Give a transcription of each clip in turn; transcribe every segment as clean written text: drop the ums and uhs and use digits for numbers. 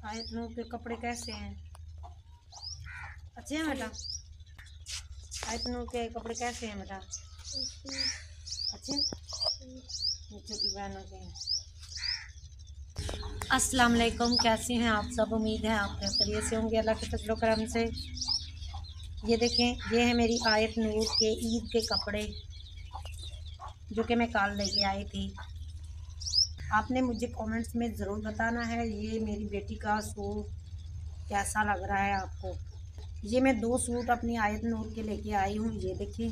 आयत नूर के कपड़े कैसे हैं? अच्छे हैं बेटा? आयत नूर के कपड़े कैसे हैं बेटा? अच्छे? छोटी बहनों के। अस्सलाम वालेकुम, कैसे हैं आप सब? उम्मीद है आप खैरियत से होंगे, अल्लाह के फजल करम से। ये देखें, ये है मेरी आयत नूर के ईद के कपड़े जो कि मैं कल लेके आई थी। आपने मुझे कमेंट्स में ज़रूर बताना है ये मेरी बेटी का सूट कैसा लग रहा है आपको। ये मैं 2 सूट अपनी आयत नूर के लेके आई हूँ। ये देखिए,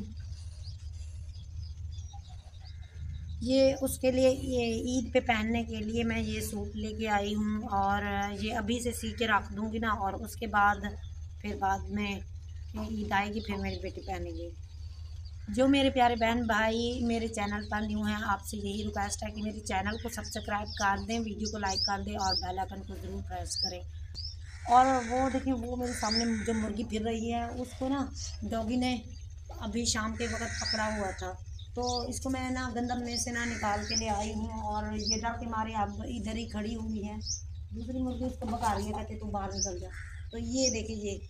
ये उसके लिए, ये ईद पे पहनने के लिए मैं ये सूट लेके आई हूँ और ये अभी से सी के रख दूँगी ना, और उसके बाद फिर बाद में ईद आएगी फिर मेरी बेटी पहनेगी। जो मेरे प्यारे बहन भाई मेरे चैनल पर न्यू हैं, आपसे यही रिक्वेस्ट है कि मेरे चैनल को सब्सक्राइब कर दें, वीडियो को लाइक कर दें और बेल आइकन को ज़रूर प्रेस करें। और वो देखिए, वो मेरे सामने जो मुर्गी फिर रही है उसको ना डॉगी ने अभी शाम के वक्त पकड़ा हुआ था, तो इसको मैं ना गंदम में से ना निकाल के ले आई हूँ और ये डर के मारे अब इधर ही खड़ी हुई है। दूसरी मुर्गी उसको भगा रही है, कहते तू बाहर निकल जा। तो ये देखिए, ये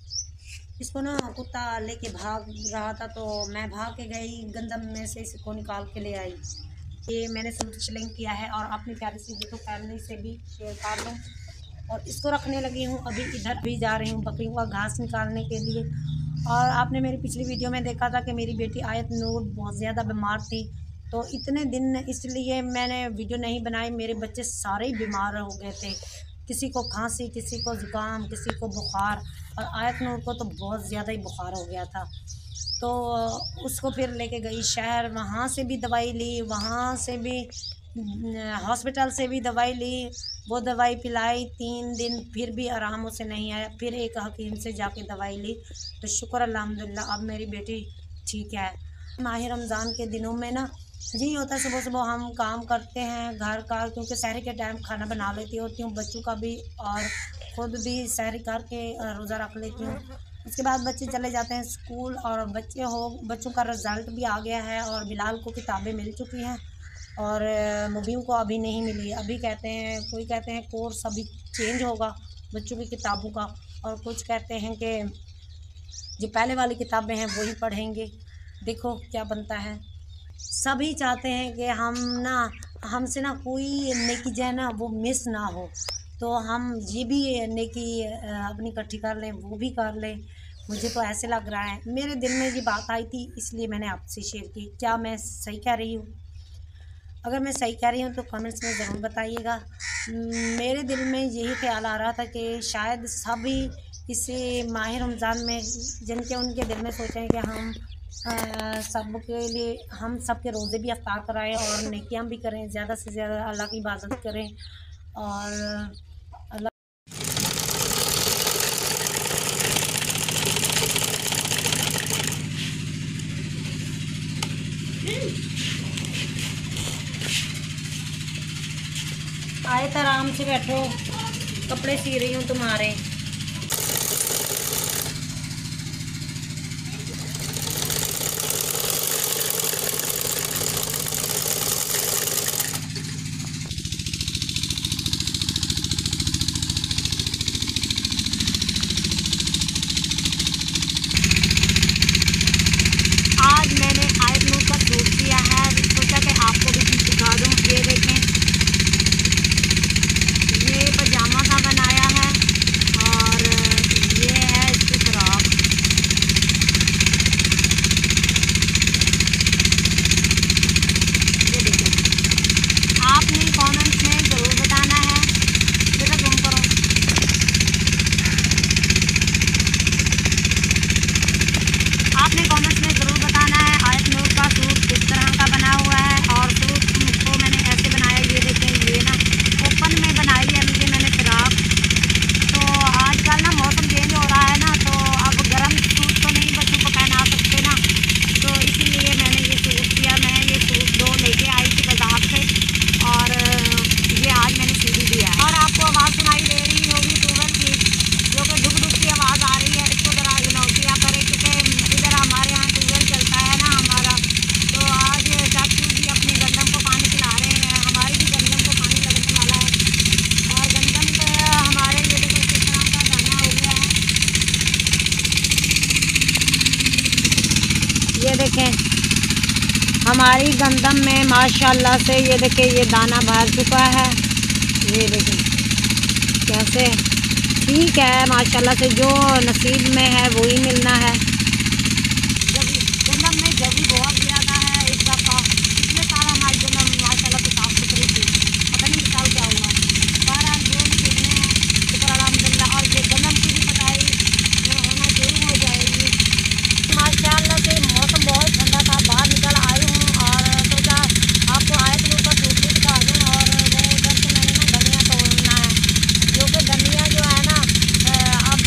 इसको ना कुत्ता लेके भाग रहा था, तो मैं भाग के गई गंदम में से इसको निकाल के ले आई। ये मैंने सूट सिलिंग किया है और अपनी प्यारी सी वीडियो फैमिली से भी शेयर कर लूँ। और इसको रखने लगी हूँ, अभी इधर भी जा रही हूँ बकरियों का घास निकालने के लिए। और आपने मेरी पिछली वीडियो में देखा था कि मेरी बेटी आयत नूर बहुत ज़्यादा बीमार थी, तो इतने दिन इसलिए मैंने वीडियो नहीं बनाई। मेरे बच्चे सारे ही बीमार हो गए थे, किसी को खांसी, किसी को ज़ुकाम, किसी को बुखार, और आयत नूर को तो बहुत ज़्यादा ही बुखार हो गया था। तो उसको फिर लेके गई शहर, वहाँ से भी दवाई ली, वहाँ से भी हॉस्पिटल से भी दवाई ली। वो दवाई पिलाई 3 दिन, फिर भी आराम उसे नहीं आया। फिर एक हकीम से जाके दवाई ली, तो शुक्र अल्हम्दुलिल्लाह अब मेरी बेटी ठीक है। माह रमज़ान के दिनों में ना यही होता है, सुबह सुबह हम काम करते हैं घर का, क्योंकि सहरी के टाइम खाना बना लेती होती हूँ बच्चों का भी, और ख़ुद भी सहरी करके रोज़ा रख लेती हूँ। उसके बाद बच्चे चले जाते हैं स्कूल, और बच्चों का रिज़ल्ट भी आ गया है और बिलाल को किताबें मिल चुकी हैं और मुबीन को अभी नहीं मिली। अभी कहते हैं, कोई कहते हैं कोर्स अभी चेंज होगा बच्चों की किताबों का, और कुछ कहते हैं कि जो पहले वाली किताबें हैं वही पढ़ेंगे। देखो क्या बनता है। सभी चाहते हैं कि हमसे ना कोई नेकी जो है ना वो मिस ना हो, तो हम ये भी नेकी अपनी इकट्ठी कर लें, वो भी कर लें। मुझे तो ऐसे लग रहा है, मेरे दिल में ये बात आई थी इसलिए मैंने आपसे शेयर की। क्या मैं सही कह रही हूँ? अगर मैं सही कह रही हूँ तो कमेंट्स में ज़रूर बताइएगा। मेरे दिल में यही ख्याल आ रहा था कि शायद सभी इसे माह रमज़ान में, जिनके उनके दिल में सोचें कि हम सबके लिए, हम सबके रोज़े भी अफ्तार कराएं और नेकियां भी करें, ज़्यादा से ज़्यादा अल्लाह की इबादत करें। और अल्लाह आए तो आराम से बैठो, कपड़े सी रही हूँ तुम्हारे। आज मैंने आयत नूर का सूट किया है, सोचा कि आपको भी दिखा दूँ। ये देखें, ये पजामा सा बनाया है हमारी गंदम में माशाल्लाह से ये देखिए ये दाना भर चुका है। ये देखिए कैसे, ठीक है माशाल्लाह से, जो नसीब में है वही मिलना है। जब गंदम में जब भी बहुत ज़्यादा है इस दफ़ा, पिछले साल हमारी गंदम माशाल्लाह से साफ़ सुथरी थी, पता नहीं इस साल क्या हुआ। बहरहाल जो नसीब में है शुक्र अल्हम्दुलिल्लाह। और ये गंदम की भी कटाई होना शुरू हो जाएगी माशाल्लाह से। मौसम बहुत ठंडा था, बाहर निकल आई हूँ और सोचा आपको आयत के ऊपर धूप भी दिखा दूँ। और वो उधर से मैंने ना धनिया तोड़ना है, जो कि धनिया जो है ना अब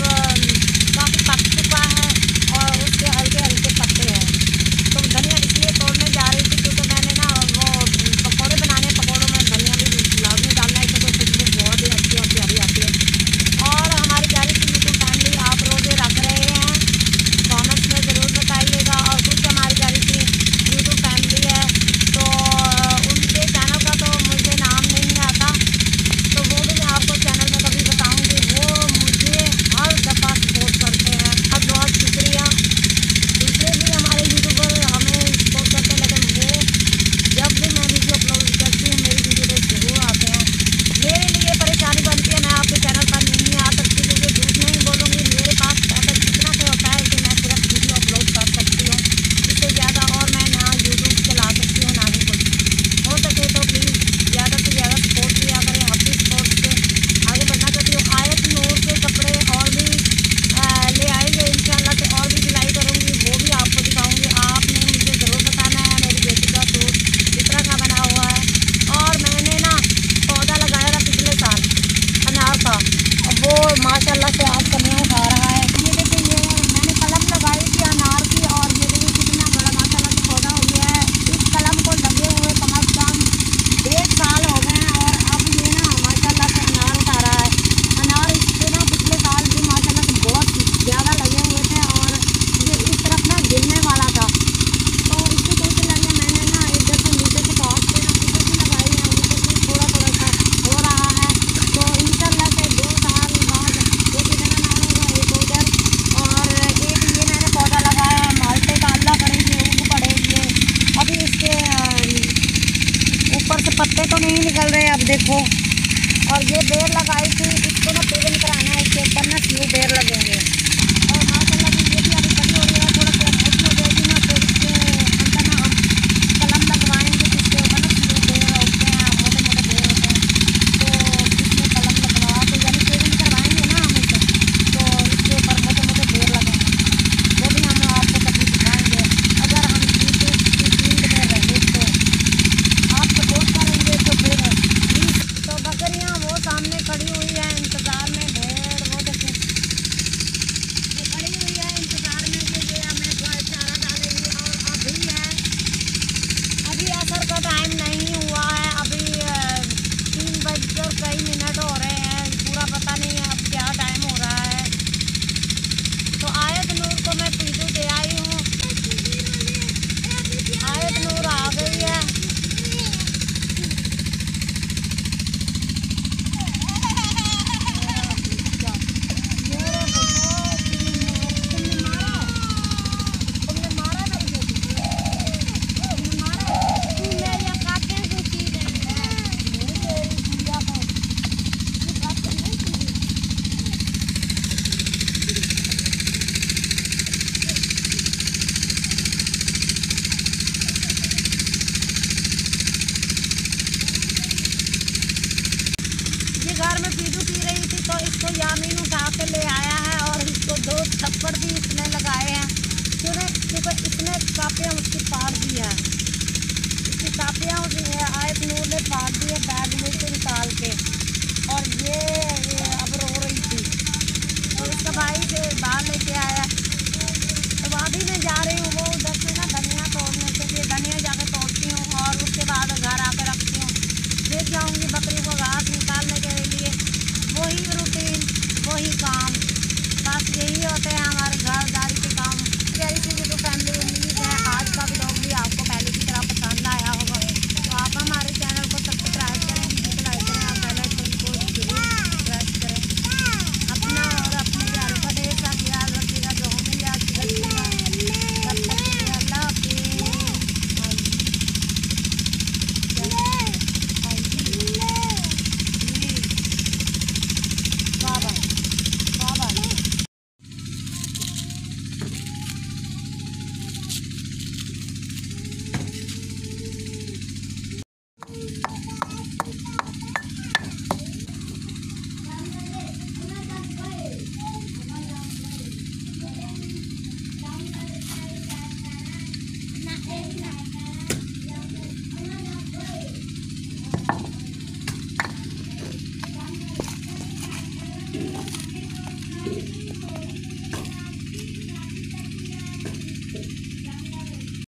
काफ़ी पक चुका है और उसके हल्के हल्के पत्ते हैं। तो धनिया इसलिए तोड़ने जा रही थी क्योंकि मैंने ना वो पकौड़े बनाने, पकौड़ों में धनिया भी लाजमी डालना है, इससे तो खुशबू बहुत ही अच्छी और प्यारी आती है। और हमारी प्यारी सी यूट्यूब फैमिली, आप रोज़े रख रहे हैं कमेंट्स में ज़रूर बताइएगा। और कुछ हमारी प्यारी सी यूट्यूब फैमिली है तो उनके चैनल का तो मुझे नाम नहीं आता, तो वो भी मैं आपको चैनल में कभी बताऊंगी। वो मुझे हर दफ़ा सपोर्ट करते हैं, बहुत बहुत शुक्रिया। दूसरे भी हमारे यूट्यूबर हमें सपोर्ट करते हैं, लेकिन वो जब भी मैं वीडियो अपलोड करती हूँ मेरी वीडियो पर ज़रूर आते हैं। मेरे लिए परेशानी बनती है, मैं आपके चैनल पर नहीं आ सकती क्योंकि झूठ नहीं बोलूँगी, मेरे पास पैकेज इतना से होता है कि मैं सिर्फ वीडियो अपलोड कर सकती हूँ, इससे ज़्यादा और मैं ना यूट्यूब चला सकती हूँ ना ही कुछ। हो सके तो प्लीज़ ज़्यादा से ज़्यादा सपोर्ट किया करें, आपकी सपोर्ट से आगे बढ़ना चाहती हूँ। आयत नूर के कपड़े और भी ले आएंगे इंशाल्लाह से, और भी सिलाई करूँगी, वो भी आपको दिखाऊँगी। आपने मुझे ज़रूर बताना है मेरी बेटी का सूट किस तरह का बना हुआ है। और मैंने ना पौधा लगाया था पिछले साल अनार का, वो माशाल्लाह से आज कलियाँ खा रहा है। ये देखिए ये मैंने कलम लगाई थी अनार की और ये देखिए कितना बड़ा माशाल्लाह से पौधा हो गया है। इस कलम को लगे हुए कम अज़ कम 1.5 साल हो गए हैं और अब ये ना माशाल्लाह से अनार उठा रहा है। अनार इससे ना पिछले साल भी माशाल्लाह से बहुत ज़्यादा लगे हुए थे और ये इस तरफ ना गिरने वाला था, तो इससे कैसे लगे मैंने ना इधर से नीचे से काट के ना ऊपर भी लगाई है, ऊपर भी थोड़ा थोड़ा सा हो रहा है। तो इंशाल्लाह से 2 साल बाद एक इधर अनार होगा एक उधर, और एक ये मैंने पौधा लगाया है माल्टे का, अल्लाह करे ये उग पड़े। ये अभी इसके ऊपर से पत्ते तो नहीं निकल रहे अब देखो। और ये बेर लगाई थी, इसको ना पेवन कराना है, इसके ऊपर ना फ्यू बेर लगेंगे। और माशाल्लाह से ये भी अभी बड़ी हो रही है, थोड़ा सा अच्छी हो जाएगी ना फिर इसके अंदर ना हम कलम लगवाएंगे जिसके ऊपर ना फ्यू बेर होते हैं, मोटे मोटे बेर होते हैं, तो इसमें कलम लगवा के यानी पेवन करवाएंगे ना हम इसे, तो इसके ऊपर मोटे मोटे बेर लगेंगे। वो भी हम आपको कभी दिखाएंगे अगर हम यूट्यूब की फील्ड में रहे तो। आप सपोर्ट करेंगे तो फिर प्लीज़। तो बकरियाँ वो सामने खड़ी हुई है इंतज़ार में, भेड़ वो देखें ये खड़ी हुई है इंतज़ार में कि ये हमें चारा डालेगी। और अभी है, अभी असर का टाइम नहीं हुआ है, अभी 3 बजकर कई मिनट हो रहे हैं, पूरा पता नहीं है अब क्या टाइम हो रहा है। तो आयत नूर को मैं पीटू दे आई हूँ, आयत नूर आ गई है। घर में पीटू पी रही थी तो इसको यामीन उठा के ले आया है और इसको 2 थप्पड़ भी इसने लगाए हैं क्योंकि इसने कापियाँ उसकी फाड़ दी है, इसकी कापियाँ आयत नूर ने फाड़ दी है बैग में से निकाल के। और ये